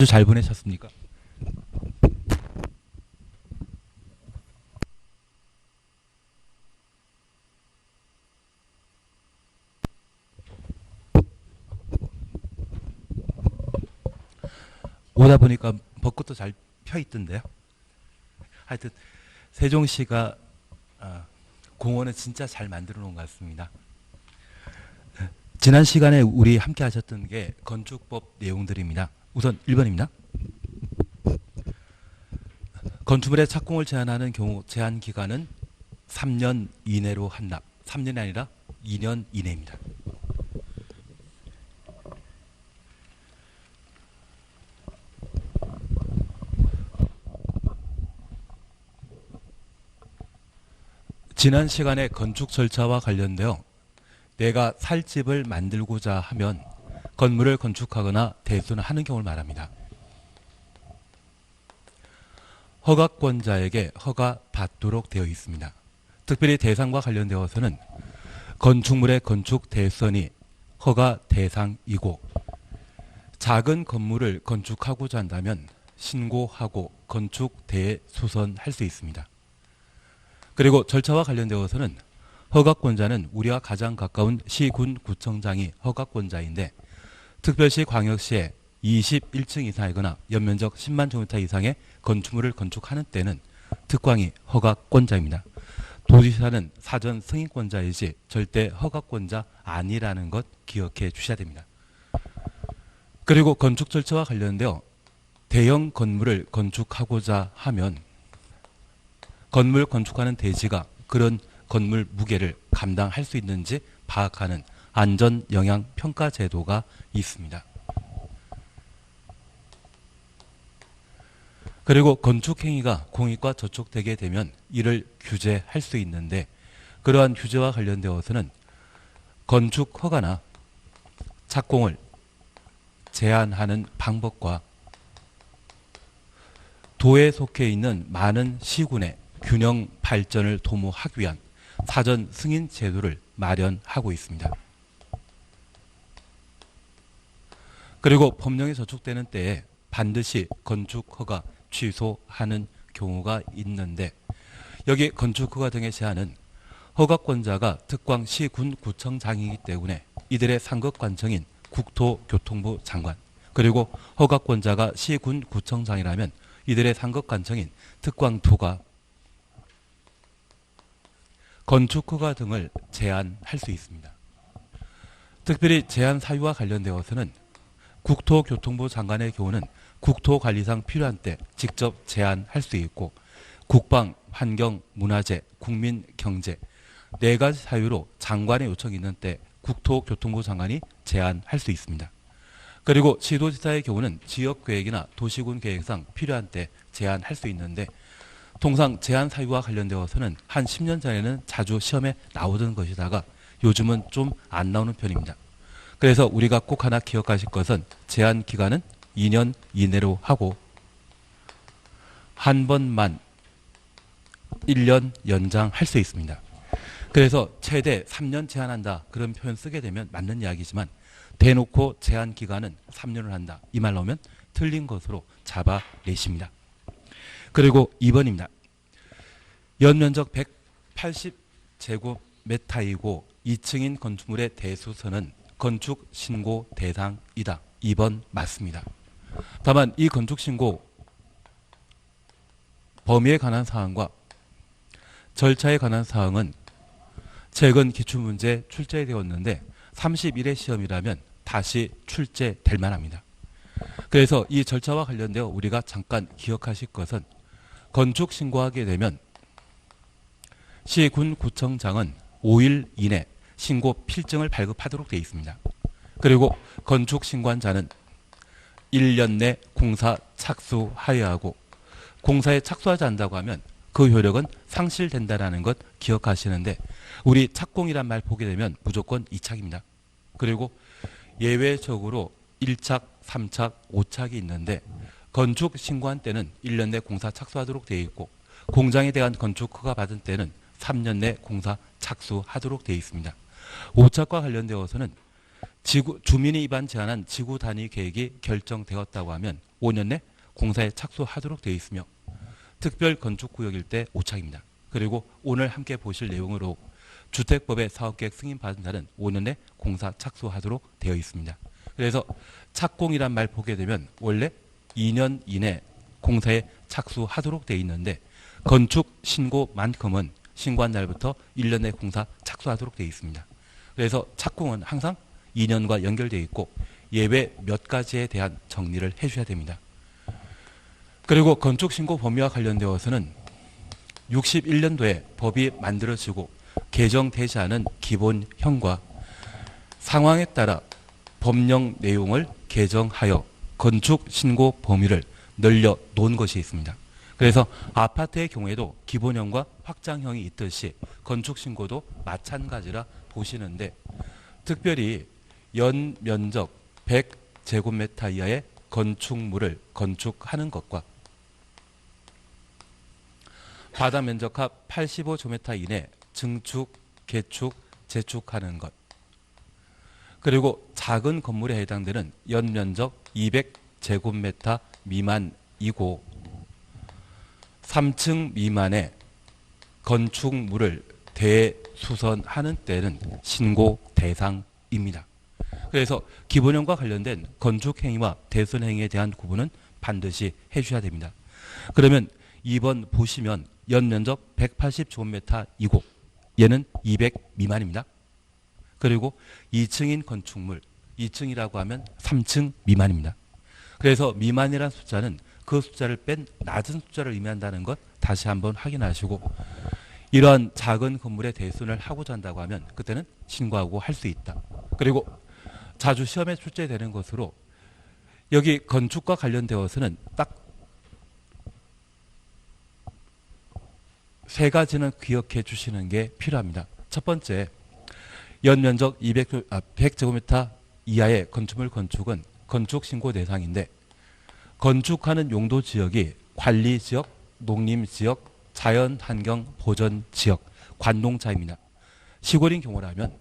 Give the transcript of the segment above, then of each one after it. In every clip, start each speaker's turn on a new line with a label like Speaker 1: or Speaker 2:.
Speaker 1: 아주 잘 보내셨습니까? 오다 보니까 벚꽃도 잘 펴 있던데요. 하여튼 세종시가 공원을 진짜 잘 만들어 놓은 것 같습니다. 지난 시간에 우리 함께 하셨던 게 건축법 내용들입니다. 우선 1번입니다. 건축물의 착공을 제한하는 경우 제한 기간은 3년 이내로 한다. 3년이 아니라 2년 이내입니다. 지난 시간에 건축 절차와 관련되어 내가 살 집을 만들고자 하면 건물을 건축하거나 대수는 하는 경우를 말합니다. 허가권자에게 허가받도록 되어 있습니다. 특별히 대상과 관련되어서는 건축물의 건축 대수선이 허가 대상이고 작은 건물을 건축하고자 한다면 신고하고 건축 대수선할 수 있습니다. 그리고 절차와 관련되어서는 허가권자는 우리와 가장 가까운 시, 군, 구청장이 허가권자인데 특별시, 광역시에 21층 이상이거나 연면적 10만 제곱미터 이상의 건축물을 건축하는 때는 특광이 허가권자입니다. 도지사는 사전 승인권자이지 절대 허가권자 아니라는 것 기억해 주셔야 됩니다. 그리고 건축 절차와 관련되어 대형 건물을 건축하고자 하면 건물 건축하는 대지가 그런 건물 무게를 감당할 수 있는지 파악하는 안전영향평가 제도가 있습니다. 그리고 건축행위가 공익과 저촉되게 되면 이를 규제할 수 있는데 그러한 규제와 관련되어서는 건축허가나 착공을 제한하는 방법과 도에 속해 있는 많은 시군의 균형 발전을 도모하기 위한 사전 승인 제도를 마련하고 있습니다. 그리고 법령에 저촉되는 때에 반드시 건축허가 취소하는 경우가 있는데 여기 건축허가 등의 제한은 허가권자가 특광 시, 군, 구청장이기 때문에 이들의 상급관청인 국토교통부 장관 그리고 허가권자가 시, 군, 구청장이라면 이들의 상급관청인 특광토가 건축허가 등을 제한할 수 있습니다. 특별히 제한 사유와 관련되어서는 국토교통부 장관의 경우는 국토관리상 필요한 때 직접 제한할 수 있고 국방, 환경, 문화재, 국민, 경제 4가지 사유로 장관의 요청이 있는 때 국토교통부 장관이 제한할 수 있습니다. 그리고 시도지사의 경우는 지역계획이나 도시군 계획상 필요한 때 제한할 수 있는데 통상 제한 사유와 관련되어서는 한 10년 전에는 자주 시험에 나오던 것이다가 요즘은 좀 안 나오는 편입니다. 그래서 우리가 꼭 하나 기억하실 것은 제한 기간은 2년 이내로 하고 한 번만 1년 연장할 수 있습니다. 그래서 최대 3년 제한한다 그런 표현 쓰게 되면 맞는 이야기지만 대놓고 제한 기간은 3년을 한다 이 말 나오면 틀린 것으로 잡아내십니다. 그리고 2번입니다. 연면적 180제곱미터이고 2층인 건축물의 대수선은 건축 신고 대상이다. 2번 맞습니다. 다만 이 건축 신고 범위에 관한 사항과 절차에 관한 사항은 최근 기출문제 출제되었는데 31회 시험이라면 다시 출제될 만합니다. 그래서 이 절차와 관련되어 우리가 잠깐 기억하실 것은 건축 신고하게 되면 시, 군, 구청장은 5일 이내 신고 필증을 발급하도록 되어 있습니다. 그리고 건축 신고한 자는 1년 내 공사 착수하여야 하고 공사에 착수하지 않는다고 하면 그 효력은 상실된다는 것 기억하시는데 우리 착공이란 말 보게 되면 무조건 2착입니다. 그리고 예외적으로 1착, 3착, 5착이 있는데 건축 신고한 때는 1년 내 공사 착수하도록 되어 있고 공장에 대한 건축 허가 받은 때는 3년 내 공사 착수하도록 되어 있습니다. 5착과 관련되어서는 주민이 입안 제한한 지구 단위 계획이 결정되었다고 하면 5년 내 공사에 착수하도록 되어 있으며 특별 건축구역일 때 오착입니다. 그리고 오늘 함께 보실 내용으로 주택법의 사업계획 승인받은 자는 5년 내 공사 착수하도록 되어 있습니다. 그래서 착공이란 말 보게 되면 원래 2년 이내 공사에 착수하도록 되어 있는데 건축 신고만큼은 신고한 날부터 1년 내 공사 착수하도록 되어 있습니다. 그래서 착공은 항상 2년과 연결되어 있고 예외 몇 가지에 대한 정리를 해줘야 됩니다. 그리고 건축 신고 범위와 관련되어서는 61년도에 법이 만들어지고 개정되지 않은 기본형과 상황에 따라 법령 내용을 개정하여 건축 신고 범위를 늘려 놓은 것이 있습니다. 그래서 아파트의 경우에도 기본형과 확장형이 있듯이 건축 신고도 마찬가지라 보시는데 특별히 연면적 100제곱미터 이하의 건축물을 건축하는 것과 바닥 면적합 85제곱미터 이내 증축, 개축, 재축하는 것 그리고 작은 건물에 해당되는 연면적 200제곱미터 미만이고 3층 미만의 건축물을 대수선하는 때는 신고 대상입니다. 그래서 기본형과 관련된 건축행위와 대수선행위에 대한 구분은 반드시 해주셔야 됩니다. 그러면 2번 보시면 연면적 180제곱미터이고 얘는 200 미만입니다. 그리고 2층인 건축물, 2층이라고 하면 3층 미만입니다. 그래서 미만이라는 숫자는 그 숫자를 뺀 낮은 숫자를 의미한다는 것 다시 한번 확인하시고 이러한 작은 건물의 대수선을 하고자 한다고 하면 그때는 신고하고 할 수 있다. 그리고 자주 시험에 출제되는 것으로 여기 건축과 관련되어서는 딱 세 가지는 기억해 주시는 게 필요합니다. 첫 번째, 연면적 100제곱미터 이하의 건축물 건축은 건축 신고 대상인데 건축하는 용도 지역이 관리지역, 농림지역, 자연환경보전지역, 관농자입니다. 시골인 경우라면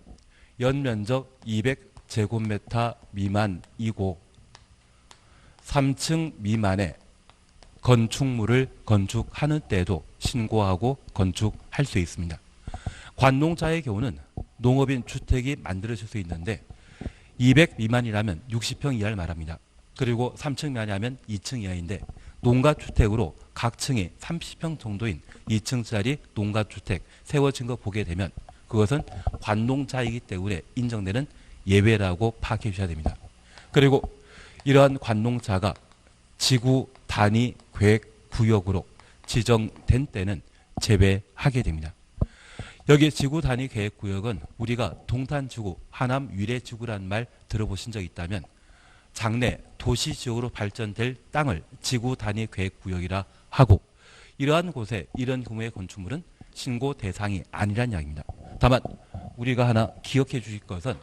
Speaker 1: 연면적 200제곱미터 미만이고 3층 미만의 건축물을 건축하는 때에도 신고하고 건축할 수 있습니다. 관농자의 경우는 농업인 주택이 만들어질 수 있는데 200 미만이라면 60평 이하를 말합니다. 그리고 3층 미만이라면 2층 이하인데 농가주택으로 각 층이 30평 정도인 2층짜리 농가주택 세워진 거 보게 되면 그것은 관농자이기 때문에 인정되는 예외라고 파악해 주셔야 됩니다. 그리고 이러한 관농자가 지구 단위 계획 구역으로 지정된 때는 제외하게 됩니다. 여기 지구 단위 계획 구역은 우리가 동탄지구, 하남 위례지구라는 말 들어보신 적 있다면 장래 도시지역으로 발전될 땅을 지구 단위 계획 구역이라 하고 이러한 곳에 이런 규모의 건축물은 신고 대상이 아니란 이야기입니다. 다만 우리가 하나 기억해 주실 것은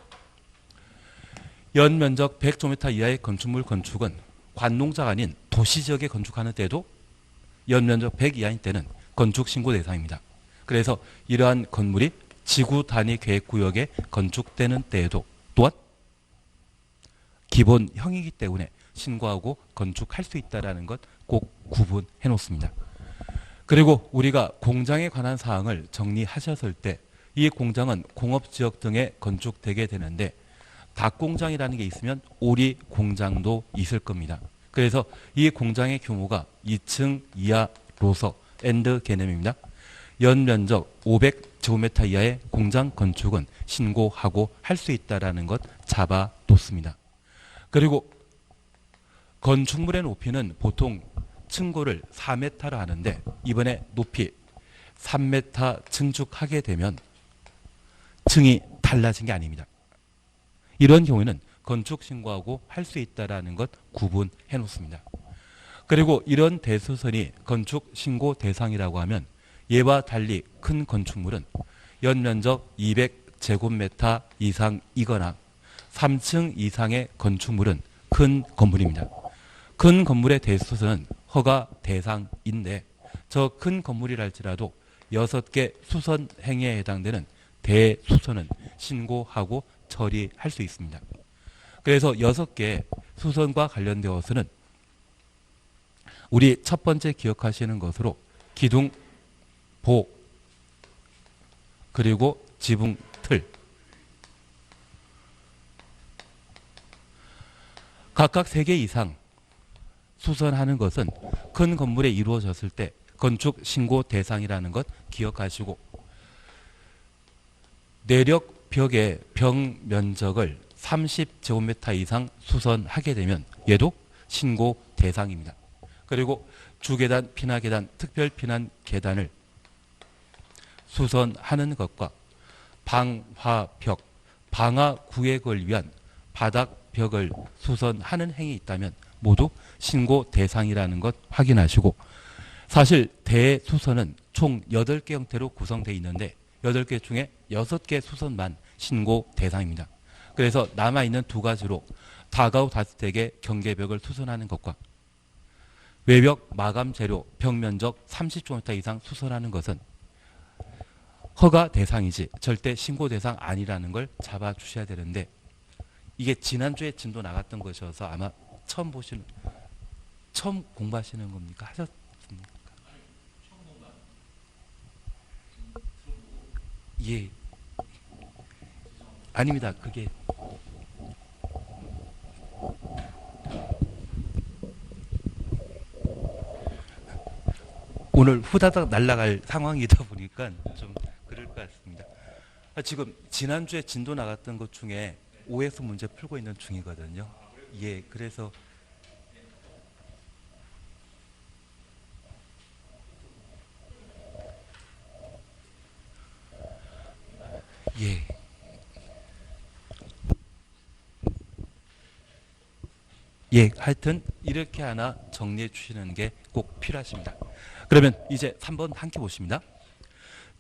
Speaker 1: 연면적 100제곱미터 이하의 건축물 건축은 관농자가 아닌 도시지역에 건축하는 때도 연면적 100 이하인 때는 건축 신고 대상입니다. 그래서 이러한 건물이 지구 단위 계획 구역에 건축되는 때에도 또한 기본형이기 때문에 신고하고 건축할 수 있다는 것 꼭 구분해 놓습니다. 그리고 우리가 공장에 관한 사항을 정리하셨을 때 이 공장은 공업지역 등에 건축되게 되는데 닭공장이라는 게 있으면 오리 공장도 있을 겁니다. 그래서 이 공장의 규모가 2층 이하로서 엔드 개념입니다. 연면적 500제곱미터 이하의 공장 건축은 신고하고 할 수 있다는 것 잡아놓습니다. 그리고 건축물의 높이는 보통 층고를 4m로 하는데 이번에 높이 3m 증축하게 되면 층이 달라진 게 아닙니다. 이런 경우에는 건축 신고하고 할 수 있다는 것 구분해 놓습니다. 그리고 이런 대수선이 건축 신고 대상이라고 하면 얘와 달리 큰 건축물은 연면적 200제곱미터 이상이거나 3층 이상의 건축물은 큰 건물입니다. 큰 건물의 대수선은 허가 대상인데 저 큰 건물이랄지라도 6개 수선 행위에 해당되는 대수선은 신고하고 처리할 수 있습니다. 그래서 6개 수선과 관련되어서는 우리 첫 번째 기억하시는 것으로 기둥, 보, 그리고 지붕, 틀. 각각 3개 이상 수선하는 것은 큰 건물에 이루어졌을 때 건축 신고 대상이라는 것 기억하시고, 내력 벽의 벽 면적을 30제곱미터 이상 수선하게 되면 얘도 신고 대상입니다. 그리고 주계단, 피나계단, 특별 피난 계단을 수선하는 것과 방화벽, 방화 구획을 위한 바닥 벽을 수선하는 행위 있다면 모두 신고 대상이라는 것 확인하시고, 사실 대수선은 총 8개 형태로 구성되어 있는데 8개 중에 6개 수선만 신고 대상입니다. 그래서 남아있는 2가지로 다가우 다주택의 경계벽을 수선하는 것과 외벽 마감 재료 벽 면적 30제곱미터 이상 수선하는 것은 허가 대상이지 절대 신고 대상 아니라는 걸 잡아주셔야 되는데, 이게 지난주에 진도 나갔던 것이어서 아마 처음 공부하시는 겁니까? 하셨습니까? 예. 아닙니다. 그게 오늘 후다닥 날아갈 상황이다 보니까 좀 그럴 것 같습니다. 지금 지난주에 진도 나갔던 것 중에 OS 문제 풀고 있는 중이거든요. 예, 그래서 예. 예, 하여튼 이렇게 하나 정리해 주시는 게 꼭 필요하십니다. 그러면 이제 3번 함께 보십니다.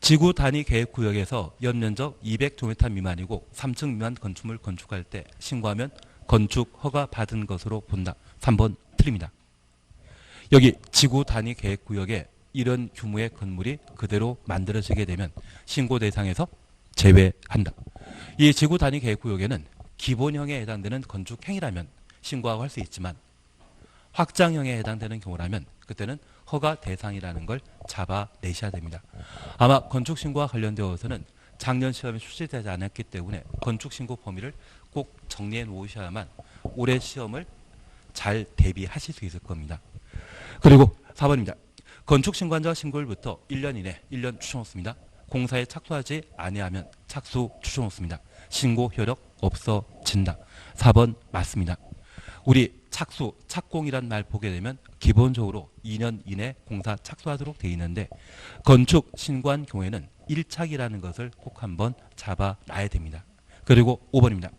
Speaker 1: 지구 단위 계획 구역에서 연면적 200제곱미터 미만이고 3층 미만 건축물 건축할 때 신고하면 건축 허가 받은 것으로 본다. 3번 틀립니다. 여기 지구 단위 계획 구역에 이런 규모의 건물이 그대로 만들어지게 되면 신고 대상에서 제외한다. 이 지구 단위 계획 구역에는 기본형에 해당되는 건축 행위라면 신고하고 할 수 있지만 확장형에 해당되는 경우라면 그때는 허가 대상이라는 걸 잡아내셔야 됩니다. 아마 건축신고와 관련되어서는 작년 시험에 출제되지 않았기 때문에 건축신고 범위를 꼭 정리해 놓으셔야만 올해 시험을 잘 대비하실 수 있을 겁니다. 그리고 4번입니다. 건축신고한자 신고일부터 1년 이내 1년 추천없습니다. 공사에 착수하지 아니하면 착수 추천없습니다. 신고 효력 없어진다. 4번 맞습니다. 우리 착수, 착공이란 말 보게 되면 기본적으로 2년 이내 공사 착수하도록 되어 있는데 건축 신고한 경우에는 1착이라는 것을 꼭 한번 잡아놔야 됩니다. 그리고 5번입니다.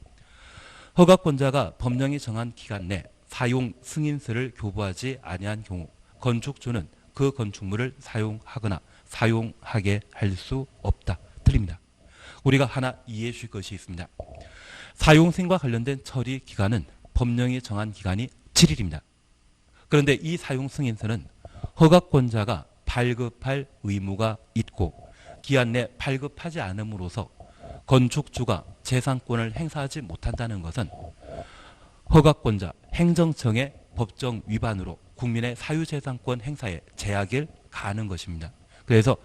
Speaker 1: 허가권자가 법령이 정한 기간 내 사용 승인서를 교부하지 아니한 경우 건축주는 그 건축물을 사용하거나 사용하게 할 수 없다. 틀립니다. 우리가 하나 이해해 주실 것이 있습니다. 사용 승인과 관련된 처리 기간은 법령이 정한 기간이 7일입니다. 그런데 이 사용 승인서는 허가권자가 발급할 의무가 있고 기한 내 발급하지 않음으로써 건축주가 재산권을 행사하지 못한다는 것은 허가권자 행정청의 법정 위반으로 국민의 사유재산권 행사에 제약을 가하는 것입니다. 그래서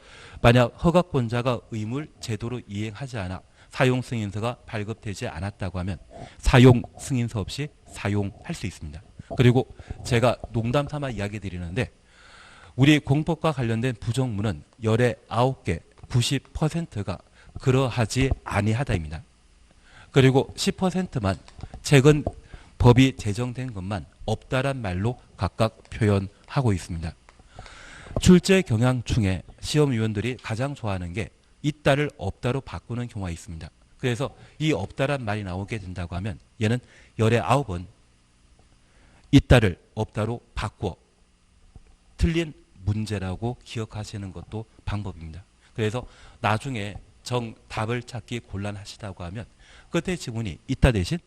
Speaker 1: 만약 허가권자가 의무를 제대로 이행하지 않아 사용 승인서가 발급되지 않았다고 하면 사용 승인서 없이 사용할 수 있습니다. 그리고 제가 농담 삼아 이야기 드리는데 우리 공법과 관련된 부정문은 열의 9개 90%가 그러하지 아니하다입니다. 그리고 10%만 최근 법이 제정된 것만 없다란 말로 각각 표현하고 있습니다. 출제 경향 중에 시험위원들이 가장 좋아하는 게 있다를 없다로 바꾸는 경우가 있습니다. 그래서 이 없다란 말이 나오게 된다고 하면 얘는 열의 9번 있다를 없다로 바꾸어 틀린 문제라고 기억하시는 것도 방법입니다. 그래서 나중에 정답을 찾기 곤란하시다고 하면 끝에 지문이 있다 대신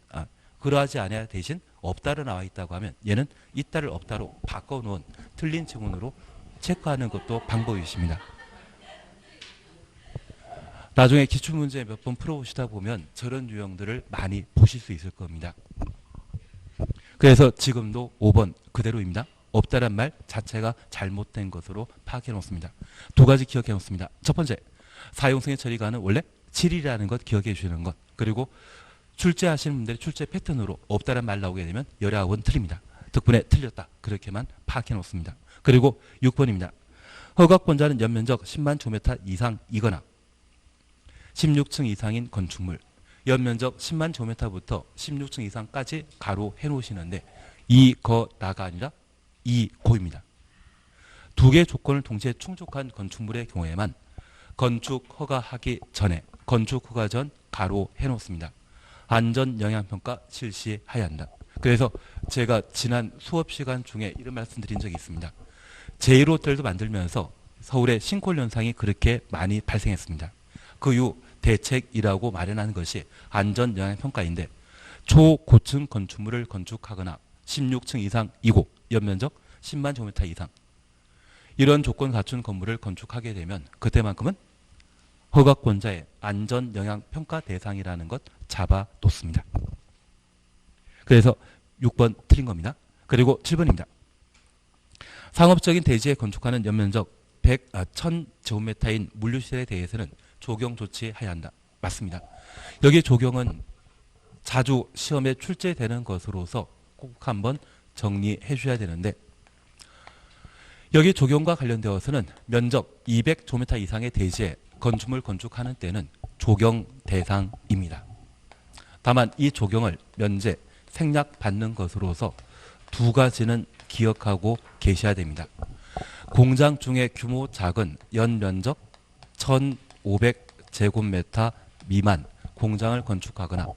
Speaker 1: 그러하지 않아야 대신 없다로 나와 있다고 하면 얘는 있다를 없다로 바꿔놓은 틀린 지문으로 체크하는 것도 방법이십니다. 나중에 기출문제 몇 번 풀어보시다 보면 저런 유형들을 많이 보실 수 있을 겁니다. 그래서 지금도 5번 그대로입니다. 없다란 말 자체가 잘못된 것으로 파악해 놓습니다. 두 가지 기억해 놓습니다. 첫 번째, 사용성의 처리가는 원래 7이라는 것 기억해 주시는 것. 그리고 출제하시는 분들의 출제 패턴으로 없다란 말 나오게 되면 19은 틀립니다. 덕분에 틀렸다. 그렇게만 파악해 놓습니다. 그리고 6번입니다. 허가권자는 연면적 10만 제곱미터 이상이거나 16층 이상인 건축물, 연면적 10만 제곱미터부터 16층 이상까지 가로 해놓으시는데 이거나가 아니라 이고입니다. 두 개의 조건을 동시에 충족한 건축물의 경우에만 건축 허가하기 전에 건축 허가 전 가로 해놓습니다. 안전 영향평가 실시해야 한다. 그래서 제가 지난 수업 시간 중에 이런 말씀드린 적이 있습니다. 제1호텔도 만들면서 서울의 싱크홀 현상이 그렇게 많이 발생했습니다. 그 이후 대책이라고 마련한 것이 안전 영향 평가인데 초고층 건축물을 건축하거나 16층 이상이고 연면적 10만 제곱미터 이상 이런 조건 갖춘 건물을 건축하게 되면 그때만큼은 허가권자의 안전 영향 평가 대상이라는 것 잡아놓습니다. 그래서 6번 틀린 겁니다. 그리고 7번입니다. 상업적인 대지에 건축하는 연면적 1000제곱미터인 물류시설에 대해서는 조경 조치해야 한다. 맞습니다. 여기 조경은 자주 시험에 출제되는 것으로서 꼭 한번 정리해 주셔야 되는데 여기 조경과 관련되어서는 면적 200제곱미터 이상의 대지에 건축물 건축하는 때는 조경 대상입니다. 다만 이 조경을 면제, 생략받는 것으로서 두 가지는 기억하고 계셔야 됩니다. 공장 중에 규모 작은 연면적 1500제곱미터 미만 공장을 건축하거나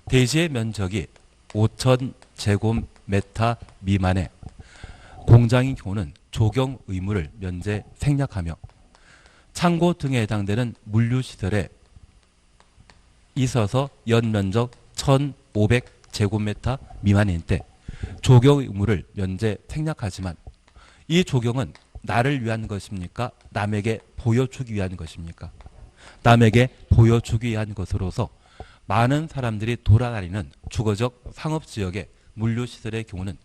Speaker 1: 대지의 면적이 5000제곱미터 미만의 공장인 경우는 조경 의무를 면제 생략하며 창고 등에 해당되는 물류시설에 있어서 연면적 1500제곱미터 미만인 때 조경 의무를 면제 생략하지만 이 조경은 나를 위한 것입니까? 남에게 보여주기 위한 것입니까? 남에게 보여주기 위한 것으로서 많은 사람들이 돌아다니는 주거적 상업지역의 물류시설의 경우는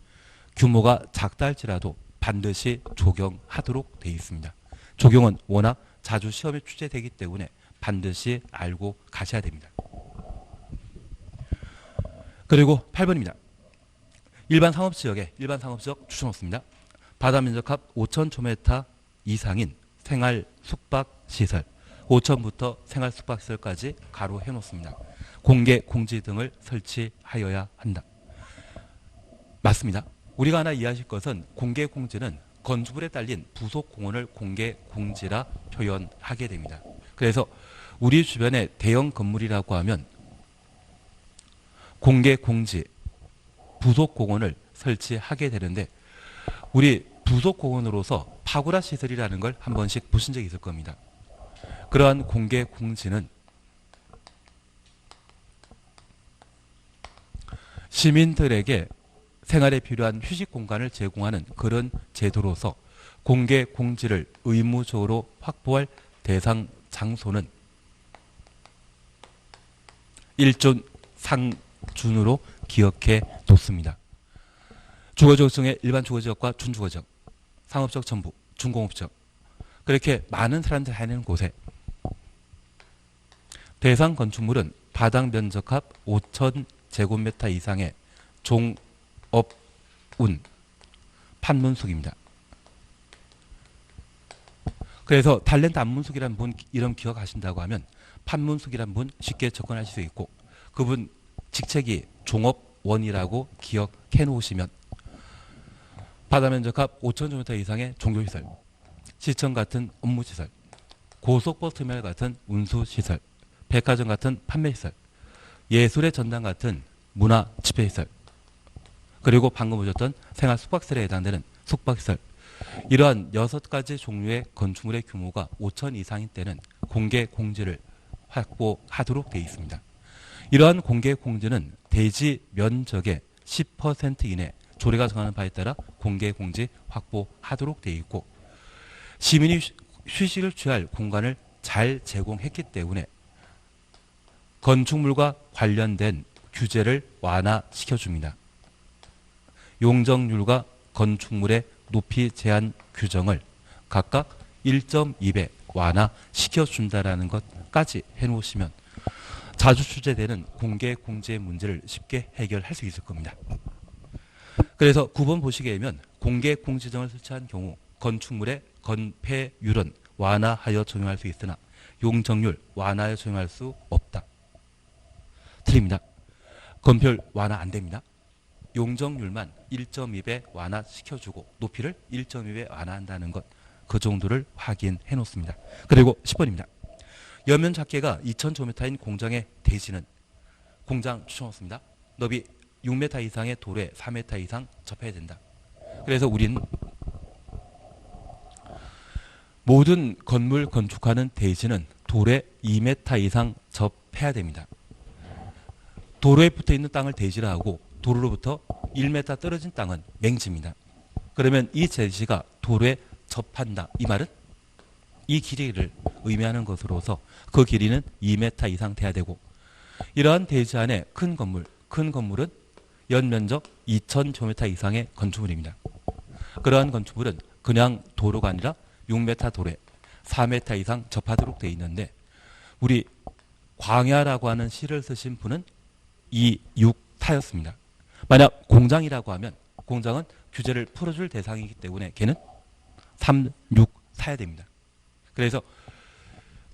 Speaker 1: 규모가 작다 할지라도 반드시 조경하도록 되어 있습니다. 조경은 워낙 자주 시험에 출제되기 때문에 반드시 알고 가셔야 됩니다. 그리고 8번입니다. 일반 상업지역에 일반 상업지역 추천없습니다. 바다 면적합 5000제곱미터 이상인 생활 숙박시설 5천부터 생활 숙박시설까지 가로 해놓습니다. 공개 공지 등을 설치하여야 한다. 맞습니다. 우리가 하나 이해하실 것은 공개 공지는 건축물에 딸린 부속 공원을 공개 공지라 표현하게 됩니다. 그래서 우리 주변에 대형 건물이라고 하면 공개 공지 부속 공원을 설치하게 되는데 우리 부속 공원으로서 파고라 시설이라는 걸 한 번씩 보신 적이 있을 겁니다. 그러한 공개 공지는 시민들에게 생활에 필요한 휴식 공간을 제공하는 그런 제도로서 공개 공지를 의무적으로 확보할 대상 장소는 일존 상준으로 기억해 놓습니다. 주거지역 중에 일반 주거지역과 준주거지역, 상업지역 전부, 준공업지역 그렇게 많은 사람들이 다니는 곳에 대상 건축물은 바닥 면적합 5000제곱미터 이상의 종업운 판문숙입니다. 그래서 탤런트 안문숙이라는 분 이름 기억하신다고 하면 판문숙이라는 분 쉽게 접근하실 수 있고 그분 직책이 종업원이라고 기억해 놓으시면 바다 면적합 5000제곱미터 이상의 종교시설, 시청 같은 업무시설, 고속버스터미널 같은 운수시설, 백화점 같은 판매시설, 예술의 전당 같은 문화 집회시설, 그리고 방금 보셨던 생활 숙박시설에 해당되는 숙박시설 이러한 6가지 종류의 건축물의 규모가 5천 이상인 때는 공개 공지를 확보하도록 되어 있습니다. 이러한 공개 공지는 대지 면적의 10% 이내 조례가 정하는 바에 따라 공개 공지 확보하도록 되어 있고 시민이 휴식을 취할 공간을 잘 제공했기 때문에 건축물과 관련된 규제를 완화시켜줍니다. 용적률과 건축물의 높이 제한 규정을 각각 1.2배 완화시켜준다라는 것까지 해놓으시면 자주 출제되는 공개 공제 문제를 쉽게 해결할 수 있을 겁니다. 그래서 9번 보시게 되면 공개 공지정을 설치한 경우 건축물의 건폐율은 완화하여 적용할 수 있으나 용적률 완화하여 적용할 수 없다. 틀립니다. 건폐율 완화 안 됩니다. 용적률만 1.2배 완화시켜주고 높이를 1.2배 완화한다는 것, 그 정도를 확인해 놓습니다. 그리고 10번입니다. 연면 작계가 2000제곱미터인 공장의 대지는 공장 추천했습니다. 너비 6m 이상의 도로에 4m 이상 접해야 된다. 그래서 우리는 모든 건물 건축하는 대지는 도로에 2m 이상 접해야 됩니다. 도로에 붙어 있는 땅을 대지라 하고 도로로부터 1m 떨어진 땅은 맹지입니다. 그러면 이 대지가 도로에 접한다. 이 말은 이 길이를 의미하는 것으로서 그 길이는 2m 이상 돼야 되고, 이러한 대지 안에 큰 건물은 연면적 2000제곱미터 이상의 건축물입니다. 그러한 건축물은 그냥 도로가 아니라 6m 도로에 4m 이상 접하도록 되어 있는데, 우리 광야라고 하는 시를 쓰신 분은 이 6타였습니다. 만약 공장이라고 하면 공장은 규제를 풀어줄 대상이기 때문에 걔는 3, 6 사야 됩니다. 그래서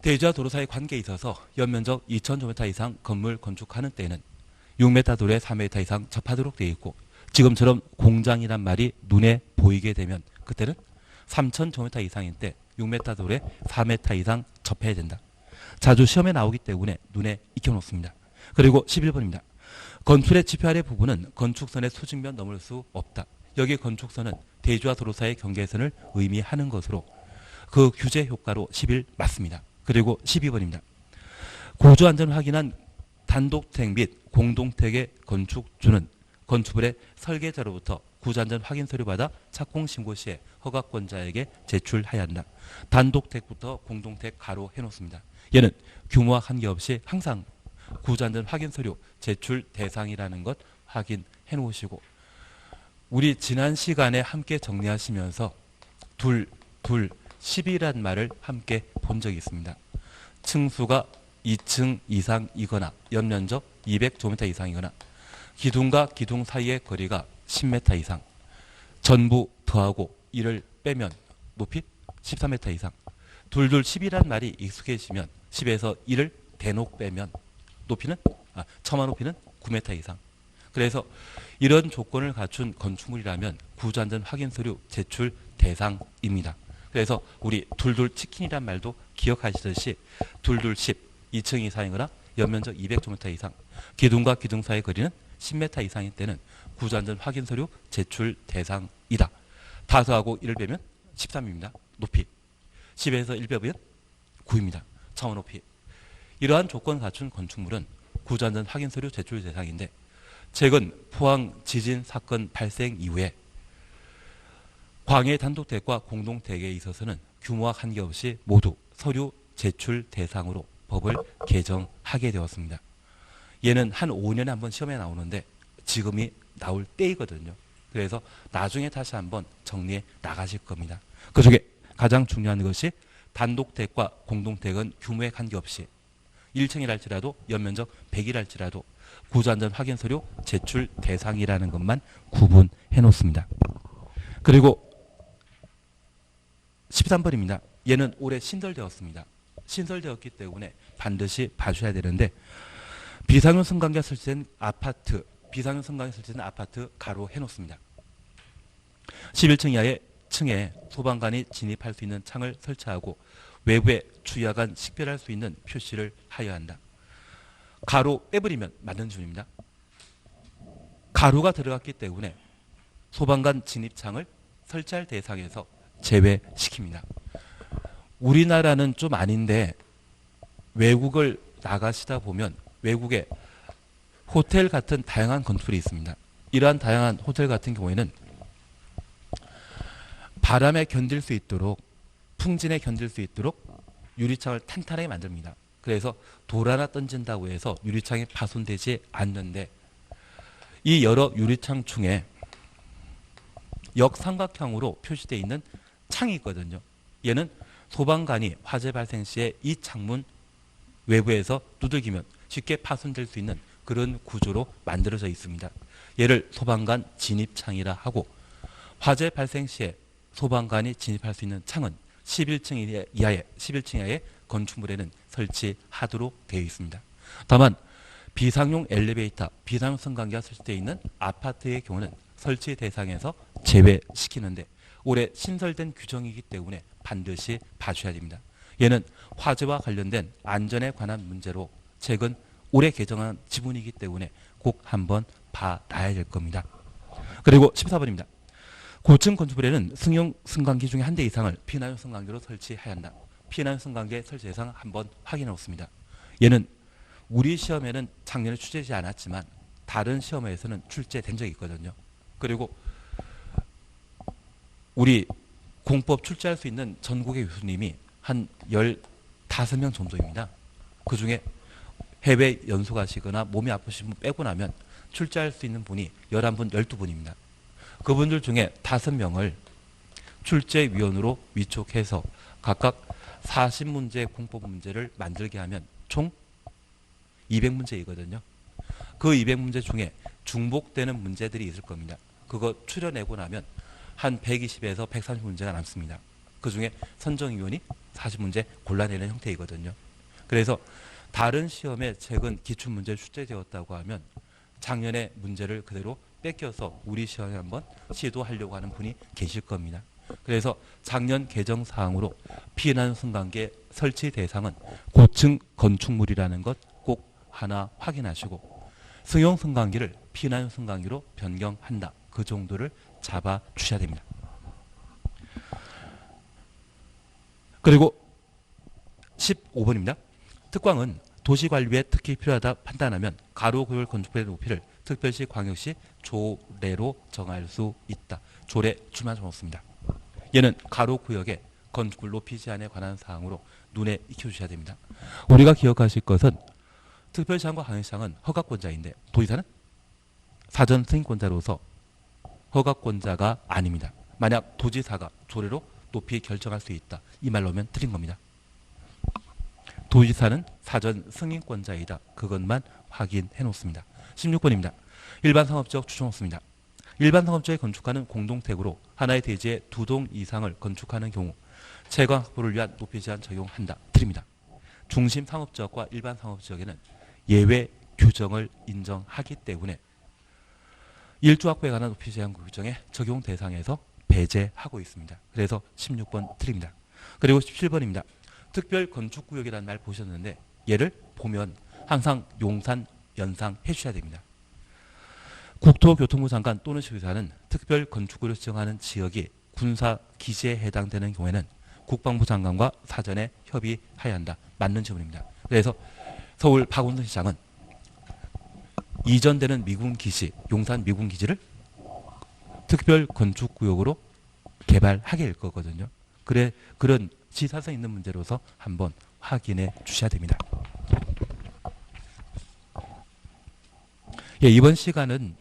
Speaker 1: 대지와 도로 사이의 관계에 있어서 연면적 2000제곱미터 이상 건물 건축하는 때에는 6m 도로에 4m 이상 접하도록 되어 있고, 지금처럼 공장이란 말이 눈에 보이게 되면 그때는 3000제곱미터 이상인 때 6m 도로에 4m 이상 접해야 된다. 자주 시험에 나오기 때문에 눈에 익혀놓습니다. 그리고 11번입니다. 건축의 지표 아래 부분은 건축선의 수직면 넘을 수 없다. 여기 건축선은 대지와 도로 사이의 경계선을 의미하는 것으로 그 규제 효과로 11 맞습니다. 그리고 12번입니다. 고주 안전 확인한 단독택 및 공동택의 건축주는 건축물의 설계자로부터 구조안전 확인 서류 받아 착공 신고 시에 허가권자에게 제출해야 한다. 단독택부터 공동택 가로 해놓습니다. 얘는 규모와 관계없이 항상 구조안전 확인 서류 제출 대상이라는 것 확인해 놓으시고, 우리 지난 시간에 함께 정리하시면서 둘 10이란 말을 함께 본 적이 있습니다. 층수가 2층 이상이거나 연면적 200제곱미터 이상이거나 기둥과 기둥 사이의 거리가 10m 이상, 전부 더하고 1을 빼면 높이 13m 이상, 10이란 말이 익숙해지면 10에서 1을 대놓고 빼면 높이는 처마 높이는 9m 이상. 그래서 이런 조건을 갖춘 건축물이라면 구조안전 확인 서류 제출 대상입니다. 그래서 우리 둘 치킨이란 말도 기억하시듯이 둘 10, 2층 이상이거나 연면적 200제곱미터 이상, 기둥과 기둥 사이의 거리는 10m 이상일 때는 구조안전 확인 서류 제출 대상이다. 다수하고 1을 빼면 13입니다. 높이. 10에서 1 빼면 9입니다. 처마 높이. 이러한 조건 갖춘 건축물은 구조안전 확인 서류 제출 대상인데, 최근 포항 지진 사건 발생 이후에 광해 단독택과 공동택에 있어서는 규모와 관계없이 모두 서류 제출 대상으로 법을 개정하게 되었습니다. 얘는 한 5년에 한 번 시험에 나오는데 지금이 나올 때이거든요. 그래서 나중에 다시 한번 정리해 나가실 겁니다. 그 중에 가장 중요한 것이 단독택과 공동택은 규모에 관계없이 1층이랄지라도 연면적 100이랄지라도 구조안전 확인 서류 제출 대상이라는 것만 구분해 놓습니다. 그리고 13번입니다. 얘는 올해 신설되었습니다. 신설되었기 때문에 반드시 봐줘야 되는데, 비상용 승강기가 설치된 아파트, 비상용 승강기 설치된 아파트 가로 해놓습니다. 11층 이하의 층에 소방관이 진입할 수 있는 창을 설치하고 외부에 주야간 식별할 수 있는 표시를 하여야 한다. 가로 빼버리면 맞는 줄입니다. 가로가 들어갔기 때문에 소방관 진입창을 설치할 대상에서 제외시킵니다. 우리나라는 좀 아닌데 외국을 나가시다 보면 외국에 호텔 같은 다양한 건축물이 있습니다. 이러한 다양한 호텔 같은 경우에는 바람에 견딜 수 있도록, 풍진에 견딜 수 있도록 유리창을 탄탄하게 만듭니다. 그래서 돌 하나 던진다고 해서 유리창이 파손되지 않는데 이 여러 유리창 중에 역삼각형으로 표시되어 있는 창이 있거든요. 얘는 소방관이 화재 발생 시에 이 창문 외부에서 두들기면 쉽게 파손될 수 있는 그런 구조로 만들어져 있습니다. 얘를 소방관 진입창이라 하고 화재 발생 시에 소방관이 진입할 수 있는 창은 11층 이하의 건축물에는 설치하도록 되어 있습니다. 다만 비상용 엘리베이터, 비상용 승강기가 설치되어 있는 아파트의 경우는 설치 대상에서 제외시키는데 올해 신설된 규정이기 때문에 반드시 봐주셔야 됩니다. 얘는 화재와 관련된 안전에 관한 문제로 최근 올해 개정한 지문이기 때문에 꼭 한번 봐놔야 될 겁니다. 그리고 14번입니다. 고층 건축물에는 승용 승강기 중에 한 대 이상을 피난용 승강기로 설치해야 한다. 피난용 승강기의 설치 대상 한번 확인해 놓습니다. 얘는 우리 시험에는 작년에 출제되지 않았지만 다른 시험에서는 출제된 적이 있거든요. 그리고 우리 공법 출제할 수 있는 전국의 교수님이 한 15명 정도입니다. 그중에 해외 연수 가시거나 몸이 아프신 분 빼고 나면 출제할 수 있는 분이 11분, 12분입니다. 그분들 중에 5명을 출제위원으로 위촉해서 각각 40문제 공법 문제를 만들게 하면 총 200문제이거든요. 그 200문제 중에 중복되는 문제들이 있을 겁니다. 그거 추려내고 나면 한 120에서 130문제가 남습니다. 그 중에 선정위원이 40문제 골라내는 형태이거든요. 그래서 다른 시험에 최근 기출문제 출제되었다고 하면 작년의 문제를 그대로 뺏겨서 우리 시험에 한번 시도하려고 하는 분이 계실 겁니다. 그래서 작년 개정 사항으로 피난 승강기 설치 대상은 고층 건축물이라는 것 꼭 하나 확인하시고 승용 승강기를 피난 승강기로 변경한다. 그 정도를 잡아 주셔야 됩니다. 그리고 15번입니다. 특광은 도시관리에 특히 필요하다 판단하면 가로 구역 건축물의 높이를 특별시 광역시 조례로 정할 수 있다. 조례 줄만 적었습니다. 얘는 가로 구역의 건축물 높이 제한에 관한 사항으로 눈에 익혀주셔야 됩니다. 우리가 기억하실 것은 특별시장과 광역시장은 허가권자인데 도지사는 사전 승인권자로서 허가권자가 아닙니다. 만약 도지사가 조례로 높이 결정할 수 있다. 이 말로 하면 틀린 겁니다. 도지사는 사전 승인권자이다. 그것만 확인해 놓습니다. 16번입니다. 일반 상업지역 추천없습니다. 일반 상업지역에 건축하는 공동택으로 하나의 대지에 2동 이상을 건축하는 경우 채광 확보를 위한 높이 제한 적용한다. 드립니다. 중심 상업지역과 일반 상업지역에는 예외 규정을 인정하기 때문에 일조 확보에 관한 높이 제한 규정의 적용 대상에서 배제하고 있습니다. 그래서 16번 드립니다. 그리고 17번입니다. 특별 건축구역이라는 말 보셨는데 얘를 보면 항상 용산, 연상 해주셔야 됩니다. 국토교통부 장관 또는 시의사는 특별 건축구를 지정하는 지역이 군사 기지에 해당되는 경우에는 국방부 장관과 사전에 협의해야 한다. 맞는 질문입니다. 그래서 서울 박원순 시장은 이전되는 미군 기지, 용산 미군 기지를 특별 건축구역으로 개발하게 될 거거든요. 그런 지사성 있는 문제로서 한번 확인해 주셔야 됩니다. 예, 이번 시간은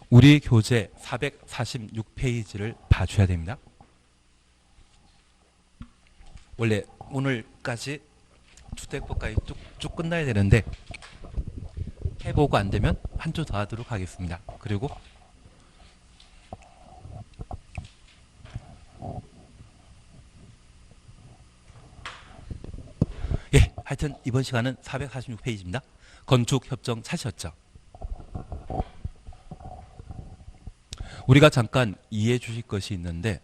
Speaker 1: 우리 교재 446페이지를 봐줘야 됩니다. 원래 오늘까지 주택법까지 쭉 끝나야 되는데 해보고 안 되면 한 주 더 하도록 하겠습니다. 그리고 예, 하여튼 이번 시간은 446페이지입니다. 건축협정 찾으셨죠? 우리가 잠깐 이해해 주실 것이 있는데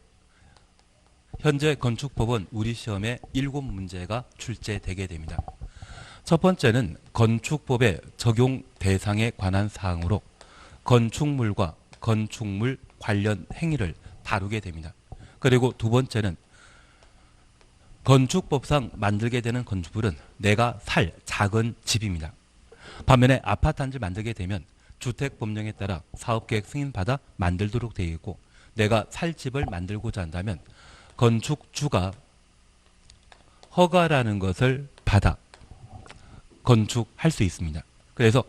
Speaker 1: 현재 건축법은 우리 시험에 7문제가 출제되게 됩니다. 첫 번째는 건축법의 적용 대상에 관한 사항으로 건축물과 건축물 관련 행위를 다루게 됩니다. 그리고 두 번째는 건축법상 만들게 되는 건축물은 내가 살 작은 집입니다. 반면에 아파트 한 집 만들게 되면 주택법령에 따라 사업계획 승인받아 만들도록 되어 있고 내가 살 집을 만들고자 한다면 건축주가 허가라는 것을 받아 건축할 수 있습니다. 그래서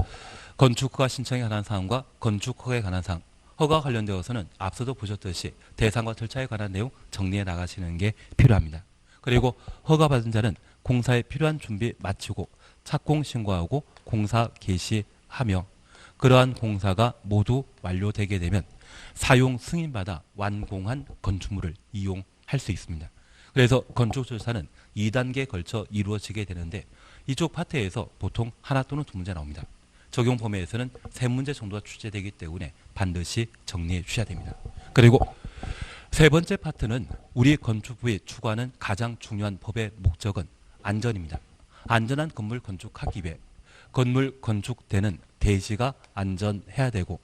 Speaker 1: 건축허가 신청에 관한 사항과 건축허가에 관한 사항, 허가와 관련되어서는 앞서도 보셨듯이 대상과 절차에 관한 내용 정리해 나가시는 게 필요합니다. 그리고 허가받은 자는 공사에 필요한 준비 마치고 착공 신고하고 공사 개시하며 그러한 공사가 모두 완료되게 되면 사용 승인받아 완공한 건축물을 이용할 수 있습니다. 그래서 건축 절차는 2단계에 걸쳐 이루어지게 되는데 이쪽 파트에서 보통 하나 또는 두 문제 나옵니다. 적용 범위에서는 3문제 정도가 출제되기 때문에 반드시 정리해 주셔야 됩니다. 그리고 세 번째 파트는 우리 건축부에 추구하는 가장 중요한 법의 목적은 안전입니다. 안전한 건물 건축하기 위해 건물 건축되는 대지가 안전해야 되고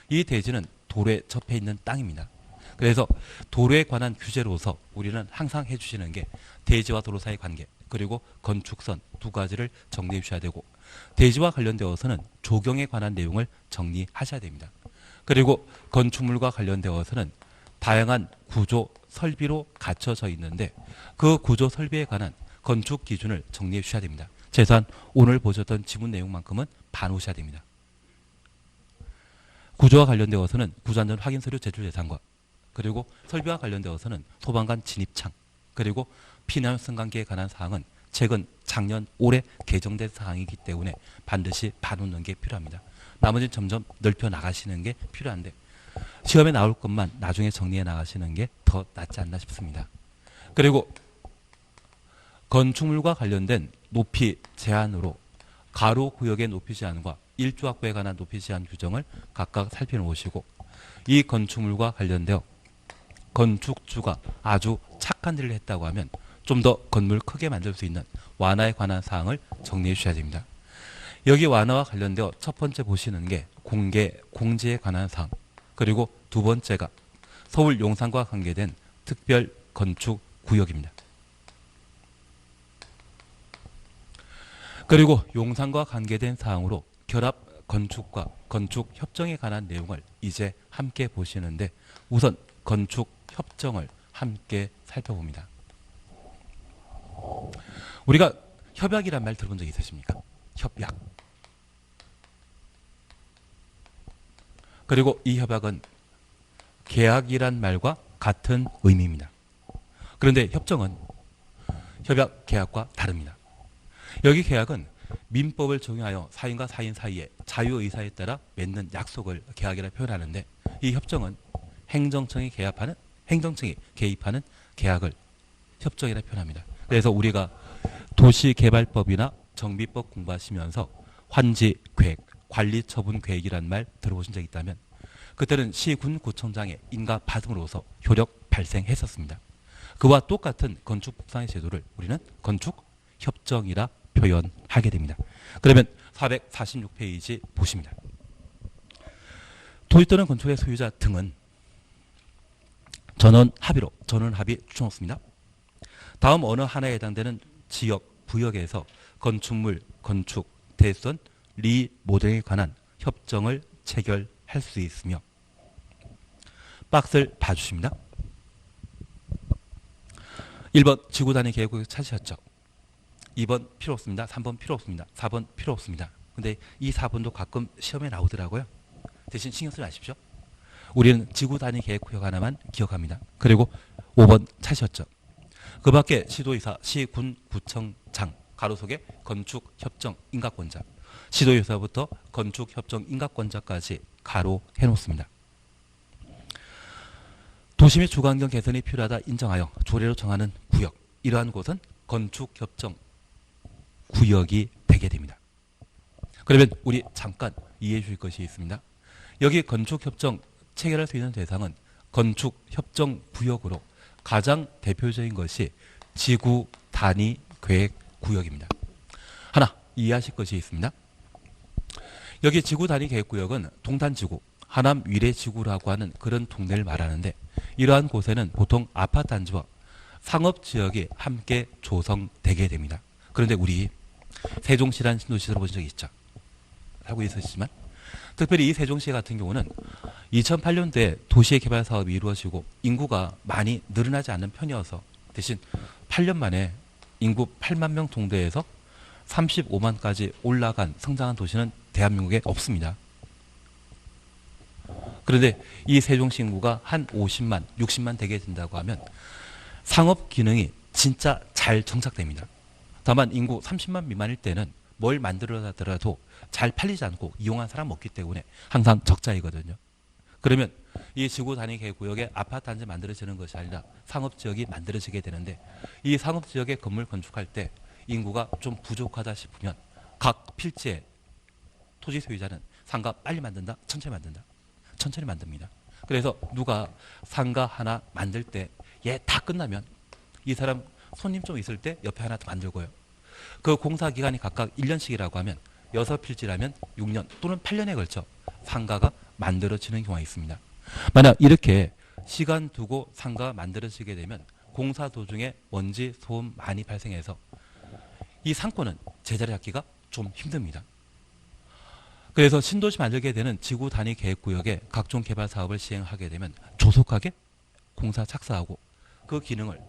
Speaker 1: 이 대지는 도로에 접해 있는 땅입니다. 그래서 도로에 관한 규제로서 우리는 항상 해주시는 게 대지와 도로 사이의 관계 그리고 건축선 두 가지를 정리해 주셔야 되고 대지와 관련되어서는 조경에 관한 내용을 정리하셔야 됩니다. 그리고 건축물과 관련되어서는 다양한 구조 설비로 갖춰져 있는데 그 구조 설비에 관한 건축 기준을 정리해 주셔야 됩니다. 최소한 오늘 보셨던 지문 내용만큼은 봐놓으셔야 됩니다. 구조와 관련되어서는 구조안전 확인 서류 제출 대상과 그리고 설비와 관련되어서는 소방관 진입창 그리고 피난성 관계에 관한 사항은 최근 작년 올해 개정된 사항이기 때문에 반드시 봐놓는 게 필요합니다. 나머지는 점점 넓혀 나가시는 게 필요한데 시험에 나올 것만 나중에 정리해 나가시는 게 더 낫지 않나 싶습니다. 그리고 건축물과 관련된 높이 제한으로 가로 구역의 높이 제한과 일조학부에 관한 높이 제한 규정을 각각 살펴놓으시고 이 건축물과 관련되어 건축주가 아주 착한 일을 했다고 하면 좀 더 건물 크게 만들 수 있는 완화에 관한 사항을 정리해 주셔야 됩니다. 여기 완화와 관련되어 첫 번째 보시는 게 공개, 공지에 관한 사항 그리고 두 번째가 서울 용산과 관계된 특별 건축 구역입니다. 그리고 용산과 관계된 사항으로 결합 건축과 건축 협정에 관한 내용을 이제 함께 보시는데 우선 건축 협정을 함께 살펴봅니다. 우리가 협약이란 말 들어본 적 있으십니까? 협약. 그리고 이 협약은 계약이란 말과 같은 의미입니다. 그런데 협정은 협약, 계약과 다릅니다. 여기 계약은 민법을 적용하여 사인과 사인 사이에 자유의사에 따라 맺는 약속을 계약이라 표현하는데 이 협정은 행정청이 개입하는 계약을 협정이라 표현합니다. 그래서 우리가 도시개발법이나 정비법 공부하시면서 환지계획, 관리처분계획이란 말 들어보신 적 있다면 그때는 시군구청장의 인가 받음으로써 효력 발생했었습니다. 그와 똑같은 건축법상의 제도를 우리는 건축협정이라 표현하게 됩니다. 그러면 446페이지 보십니다. 토지 또는 건축의 소유자 등은 전원 합의 추천없습니다. 다음 어느 하나에 해당되는 지역, 구역에서 건축물, 건축, 대수선, 리모델링에 관한 협정을 체결할 수 있으며 박스를 봐주십니다. 1번 지구단위 계획구역 찾으셨죠? 2번 필요 없습니다. 3번 필요 없습니다. 4번 필요 없습니다. 근데 이 4번도 가끔 시험에 나오더라고요. 대신 신경 쓰지 마십시오. 우리는 지구단위 계획구역 하나만 기억합니다. 그리고 5번 찾으셨죠? 그 밖에 시도의사, 시군, 구청장, 가로속에 건축협정 인가권자, 시도의사부터 건축협정 인가권자까지 가로 해놓습니다. 도시 및 주거환경 개선이 필요하다 인정하여 조례로 정하는 구역, 이러한 곳은 건축협정 구역이 되게 됩니다. 그러면 우리 잠깐 이해해 주실 것이 있습니다. 여기 건축협정 체결할 수 있는 대상은 건축협정 구역으로 가장 대표적인 것이 지구 단위 계획 구역입니다. 하나 이해하실 것이 있습니다. 여기 지구 단위 계획 구역은 동탄지구, 하남 위례지구라고 하는 그런 동네를 말하는데 이러한 곳에는 보통 아파트 단지와 상업지역이 함께 조성되게 됩니다. 그런데 우리 세종시라는 신도시 들어보신 적이 있죠? 알고 있으시지만 특별히 이 세종시 같은 경우는 2008년도에 도시의 개발 사업이 이루어지고 인구가 많이 늘어나지 않는 편이어서 대신 8년 만에 인구 8만 명 정도에서 35만까지 올라간 성장한 도시는 대한민국에 없습니다. 그런데 이 세종시 인구가 한 50만, 60만 되게 된다고 하면 상업 기능이 진짜 잘 정착됩니다. 다만 인구 30만 미만일 때는 뭘 만들어라더라도 잘 팔리지 않고 이용한 사람 없기 때문에 항상 적자이거든요. 그러면 이 지구 단위 계획구역에 아파트 단지 만들어지는 것이 아니라 상업지역이 만들어지게 되는데 이 상업지역에 건물 건축할 때 인구가 좀 부족하다 싶으면 각 필지의 토지 소유자는 상가 빨리 만든다, 천천히 만든다. 천천히 만듭니다. 그래서 누가 상가 하나 만들 때 얘 다 끝나면 이 사람 손님 좀 있을 때 옆에 하나 더 만들고요. 그 공사 기간이 각각 1년씩이라고 하면 6필지라면 6년 또는 8년에 걸쳐 상가가 만들어지는 경우가 있습니다. 만약 이렇게 시간 두고 상가가 만들어지게 되면 공사 도중에 먼지, 소음 많이 발생해서 이 상권은 제자리 잡기가 좀 힘듭니다. 그래서 신도시 만들게 되는 지구 단위 계획구역에 각종 개발 사업을 시행하게 되면 조속하게 공사 착수하고 그 기능을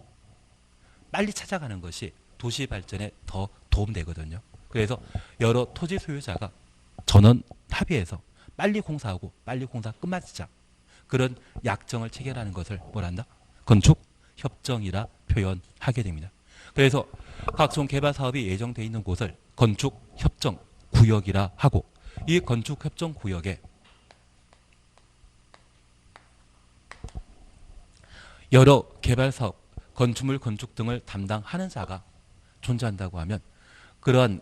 Speaker 1: 빨리 찾아가는 것이 도시 발전에 더 도움되거든요. 그래서 여러 토지 소유자가 전원 합의해서 빨리 공사하고 빨리 공사 끝마치자 그런 약정을 체결하는 것을 뭐란다? 건축 협정이라 표현하게 됩니다. 그래서 각종 개발 사업이 예정되어 있는 곳을 건축 협정 구역이라 하고 이 건축 협정 구역에 여러 개발 사업, 건축물 건축 등을 담당하는 자가 존재한다고 하면 그러한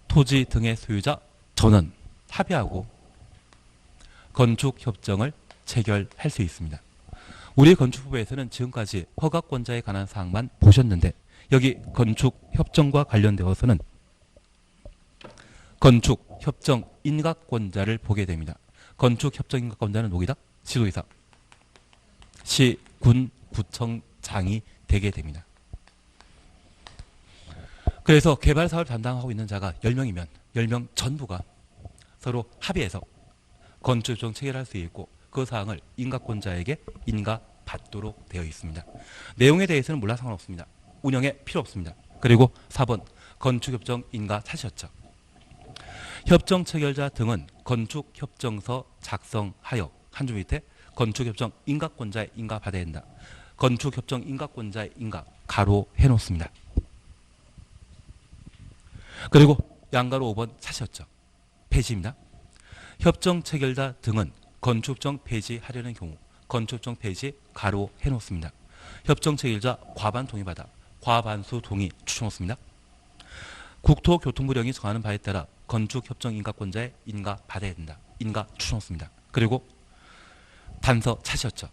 Speaker 1: 토지 등의 소유자 전원 합의하고 건축 협정을 체결할 수 있습니다. 우리 건축부에서는 지금까지 허가권자에 관한 사항만 보셨는데 여기 건축 협정과 관련되어서는 건축 협정 인가권자를 보게 됩니다. 건축 협정 인가권자는 누구이다? 시도의사, 시, 군, 구청장이 되게 됩니다. 그래서 개발 사업을 담당하고 있는 자가 10명이면 10명 전부가 서로 합의해서 건축 협정 체결할 수 있고 그 사항을 인가권자에게 인가받도록 되어 있습니다. 내용에 대해서는 몰라 상관없습니다. 운영에 필요 없습니다. 그리고 4번 건축협정 인가 사실였죠. 협정 체결자 등은 건축협정서 작성하여 한 줄 밑에 건축협정 인가권자의 인가 받아야 된다. 건축협정 인가권자의 인가 가로 해놓습니다. 그리고 양가로 5번 사실였죠. 폐지입니다. 협정 체결자 등은 건축협정 폐지하려는 경우 건축협정 폐지 가로 해놓습니다. 협정 체결자 과반 동의받아 과반수 동의 추천놓습니다. 국토교통부령이 정하는 바에 따라 건축협정 인가권자의 인가 받아야 된다. 인가 추천놓습니다. 그리고 단서 차시였죠.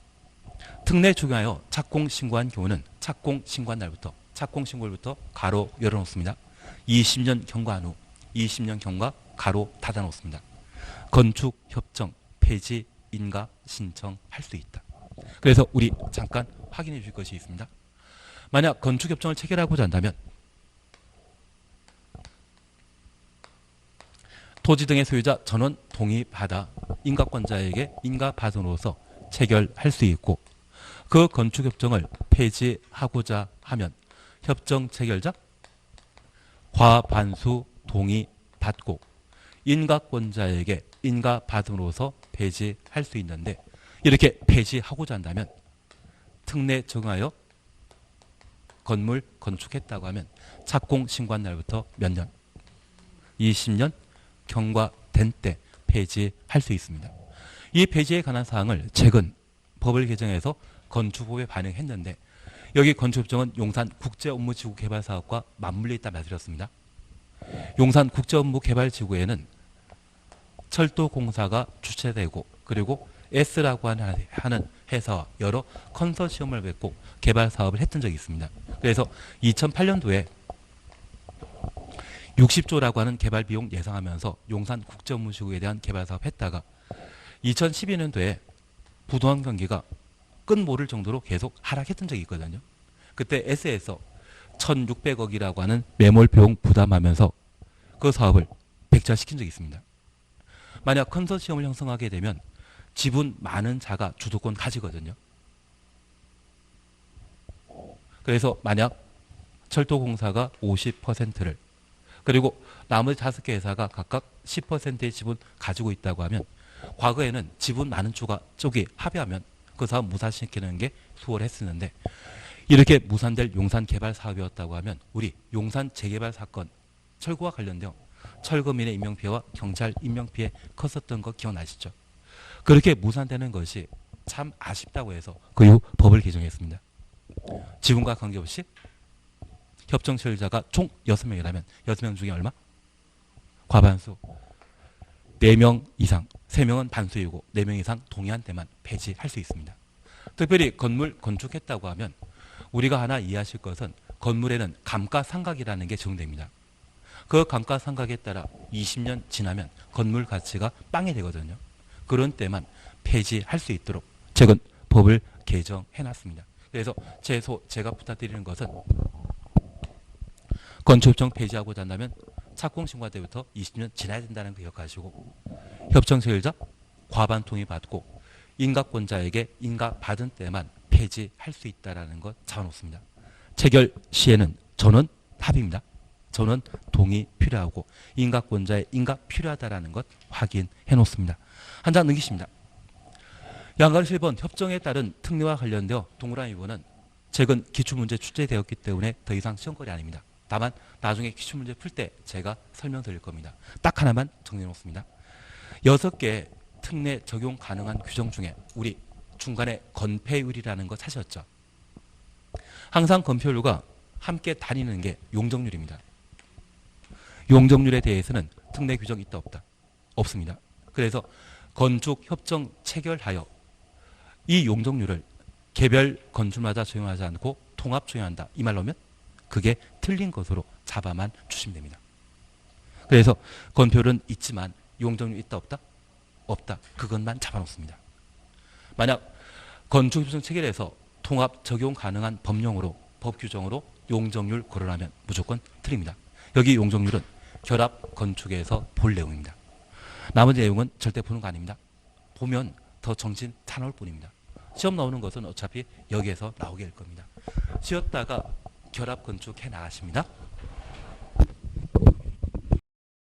Speaker 1: 특례 적용하여 착공 신고한 경우는 착공 신고한 날부터 착공 신고일부터 가로 열어놓습니다. 20년 경과한 후 20년 경과 가로 닫아놓습니다. 건축협정 폐지 인가 신청할 수 있다. 그래서 우리 잠깐 확인해 주실 것이 있습니다. 만약 건축협정을 체결하고자 한다면 토지 등의 소유자 전원 동의받아 인가권자에게 인가받음으로써 체결할 수 있고 그 건축협정을 폐지하고자 하면 협정 체결자 과반수 동의받고 인가권자에게 인가받음으로써 폐지할 수 있는데 이렇게 폐지하고자 한다면 특례 적용하여 건물 건축했다고 하면 착공 신고한 날부터 몇 년? 20년 경과된 때 폐지할 수 있습니다. 이 폐지에 관한 사항을 최근 법을 개정해서 건축법에 반영했는데 여기 건축협정은 용산 국제업무지구 개발사업과 맞물려 있다 말씀드렸습니다. 용산 국제업무개발지구에는 철도공사가 주최되고 그리고 S라고 하는 회사와 여러 컨소시엄을 맺고 개발 사업을 했던 적이 있습니다. 그래서 2008년도에 60조라고 하는 개발 비용 예상하면서 용산 국제업무지구에 대한 개발 사업 했다가 2012년도에 부도한 경기가 끈모를 정도로 계속 하락했던 적이 있거든요. 그때 S에서 1,600억이라고 하는 매몰 비용 부담하면서 그 사업을 백지화시킨 적이 있습니다. 만약 컨소시엄을 형성하게 되면 지분 많은 자가 주도권 가지거든요. 그래서 만약 철도공사가 50%를 그리고 나머지 5개 회사가 각각 10%의 지분 가지고 있다고 하면 과거에는 지분 많은 쪽이 합의하면 그 사업 무산시키는 게 수월했었는데 이렇게 무산될 용산 개발 사업이었다고 하면 우리 용산 재개발 사건 철거와 관련되어 철거민의 인명피해와 경찰 인명피해 컸었던 거 기억나시죠? 그렇게 무산되는 것이 참 아쉽다고 해서 그 이후 법을 개정했습니다. 지분과 관계없이 협정 수혜자가 총 6명이라면 6명 중에 얼마? 과반수 4명 이상, 3명은 반수이고 4명 이상 동의한 때만 폐지할 수 있습니다. 특별히 건물 건축했다고 하면 우리가 하나 이해하실 것은 건물에는 감가상각이라는 게 적용됩니다. 그 감가상각에 따라 20년 지나면 건물 가치가 빵이 되거든요. 그런 때만 폐지할 수 있도록 최근 법을 개정해놨습니다. 그래서 제가 부탁드리는 것은 건축협정 폐지하고자 한다면 착공신고 때부터 20년 지나야 된다는 거 기억하시고 협정 수혜자 과반 동의 받고 인가권자에게 인가 받은 때만 폐지할 수 있다는 것 잡아놓습니다. 체결 시에는 저는 합의입니다. 저는 동의 필요하고 인가권자의 인가 필요하다는 것 확인해 놓습니다. 한 장 넘기십니다. 양가로 7번 협정에 따른 특례와 관련되어 동그라미 번은 최근 기출문제 출제되었기 때문에 더 이상 시험거리 아닙니다. 다만 나중에 기출문제 풀 때 제가 설명드릴 겁니다. 딱 하나만 정리해 놓습니다. 6개의 특례 적용 가능한 규정 중에 우리 중간에 건폐율이라는 거 사셨죠? 항상 건폐율과 함께 다니는 게 용적률입니다. 용적률에 대해서는 특례 규정이 있다 없다? 없습니다. 그래서 건축협정 체결하여 이 용적률을 개별 건축마다 적용하지 않고 통합 적용한다. 이 말로 하면 그게 틀린 것으로 잡아만 주시면 됩니다. 그래서 건폐율은 있지만 용적률 있다 없다? 없다. 그것만 잡아놓습니다. 만약 건축협정 체결에서 통합 적용 가능한 법령으로 법 규정으로 용적률 거론하면 무조건 틀립니다. 여기 용적률은 결합 건축에서 볼 내용입니다. 나머지 내용은 절대 보는 거 아닙니다. 보면 더 정신 사나울 뿐입니다. 시험 나오는 것은 어차피 여기에서 나오게 될 겁니다. 쉬었다가 결합 건축 해 나가십니다.